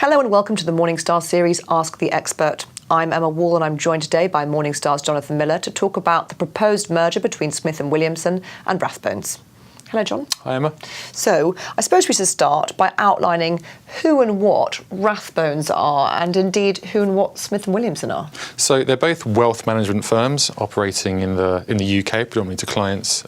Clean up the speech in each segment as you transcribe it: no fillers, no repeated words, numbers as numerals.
Hello and welcome to the Morningstar series, Ask the Expert. I'm Emma Wall and I'm joined today by Morningstar's Jonathan Miller to talk about the proposed merger between Smith & Williamson and Rathbones. Hello, John. Hi, Emma. So, I suppose we should start by outlining who and what Rathbones are, and indeed who and what Smith & Williamson are. So they're both wealth management firms operating in the UK, predominantly to clients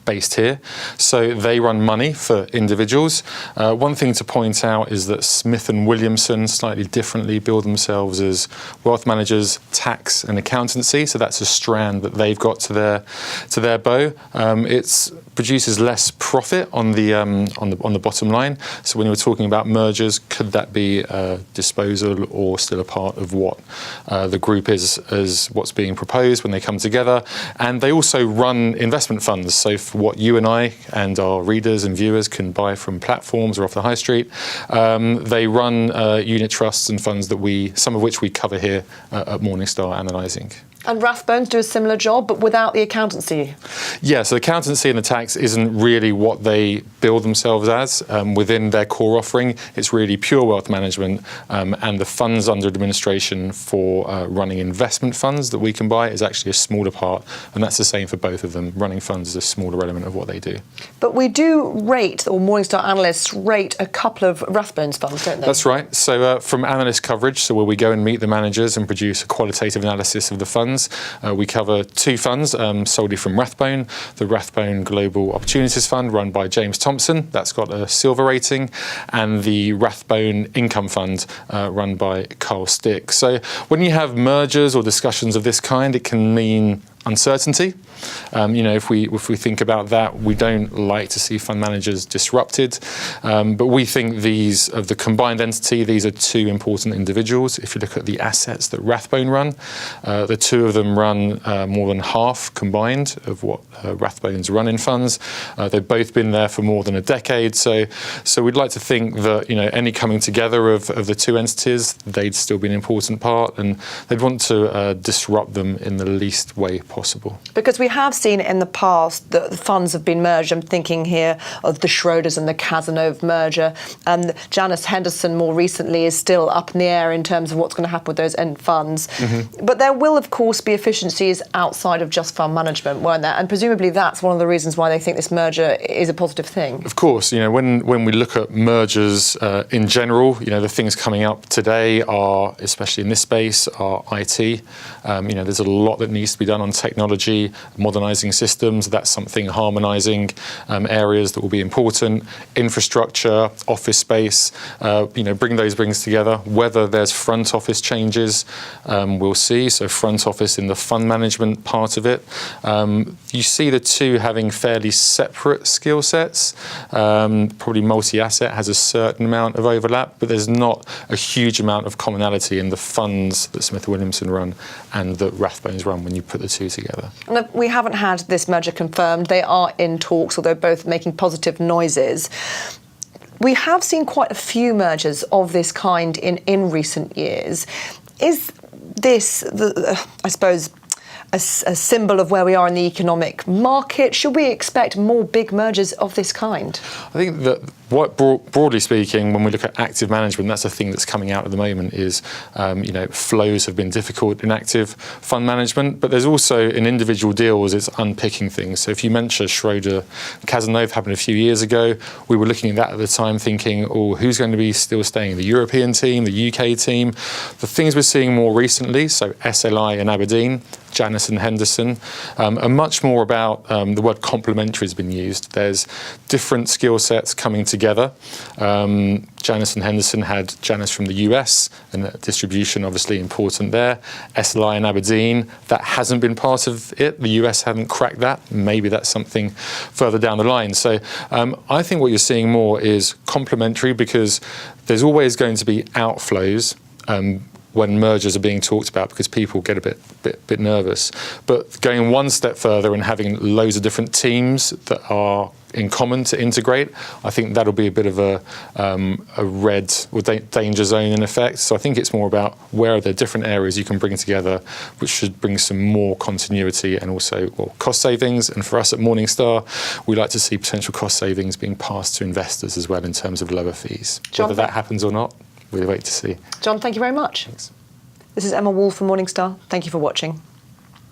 based here. So they run money for individuals. One thing to point out is that Smith & Williamson slightly differently build themselves as wealth managers, tax and accountancy. So that's a strand that they've got to their bow. It produces less profit on the bottom line. So when you were talking about mergers, could that be a disposal or still a part of what the group is as what's being proposed when they come together? And they also run investment funds. So for what you and I and our readers and viewers can buy from platforms or off the high street, they run unit trusts and funds that some of which we cover here at Morningstar analysing. And Rathbones do a similar job, but without the accountancy. Yeah, so the accountancy and the tax isn't really what they build themselves as. Within their core offering, it's really pure wealth management, and the funds under administration for running investment funds that we can buy is actually a smaller part, and that's the same for both of them. Running funds is a smaller element of what they do. But we do rate, or Morningstar analysts rate, a couple of Rathbones funds, don't they? That's right. So from analyst coverage, so where we go and meet the managers and produce a qualitative analysis of the funds, we cover two funds solely from Rathbone. The Rathbone Global Opportunities Fund, run by James Thompson, that's got a silver rating, and the Rathbone Income Fund, run by Carl Stick. So when you have mergers or discussions of this kind, it can mean uncertainty. If we think about that, we don't like to see fund managers disrupted, but we think of the combined entity, these are two important individuals. If you look at the assets that Rathbone run, the two of them run more than half combined of what Rathbones run in funds. They've both been there for more than a decade, so we'd like to think that any coming together of the two entities, they'd still be an important part, and they'd want to disrupt them in the least way possible. Because we have seen in the past that the funds have been merged. I'm thinking here of the Schroders and the Cazenove merger, and Janus Henderson more recently is still up in the air in terms of what's going to happen with those end funds. Mm-hmm. But there will, of course, be efficiencies outside of just fund management, won't there? And presumably that's one of the reasons why they think this merger is a positive thing. Of course, when we look at mergers in general, the things coming up today are, especially in this space, are IT. There's a lot that needs to be done on technology, modernising systems. That's something, harmonising areas that will be important. Infrastructure, office space, bring those things together. Whether there's front office changes, we'll see. So front office in the fund management part of it. You see the two having fairly separate skill sets. Probably multi-asset has a certain amount of overlap, but there's not a huge amount of commonality in the funds that Smith & Williamson run and that Rathbones run when you put the two together. And we haven't had this merger confirmed. They are in talks, although both making positive noises. We have seen quite a few mergers of this kind in recent years. Is this, I suppose, a symbol of where we are in the economic market? Should we expect more big mergers of this kind? I think that broadly speaking, when we look at active management, that's a thing that's coming out at the moment is, flows have been difficult in active fund management, but there's also in individual deals, it's unpicking things. So if you mention Schroder, Cazenove happened a few years ago, we were looking at that at the time thinking, who's going to be still staying? The European team, the UK team? The things we're seeing more recently, so SLI and Aberdeen, Janus and Henderson, are much more about the word complementary has been used. There's different skill sets coming together. Janus and Henderson had Janus from the US, and distribution obviously important there. SLI and Aberdeen, that hasn't been part of it. The US hadn't cracked that. Maybe that's something further down the line. So I think what you're seeing more is complementary, because there's always going to be outflows when mergers are being talked about, because people get a bit nervous. But going one step further and having loads of different teams that are in common to integrate, I think that'll be a bit of a red or danger zone in effect. So I think it's more about where are the different areas you can bring together, which should bring some more continuity and also cost savings. And for us at Morningstar, we like to see potential cost savings being passed to investors as well in terms of lower fees. Jonathan, whether that happens or not. we wait to see. John, thank you very much. Thanks. This is Emma Wall from Morningstar. Thank you for watching.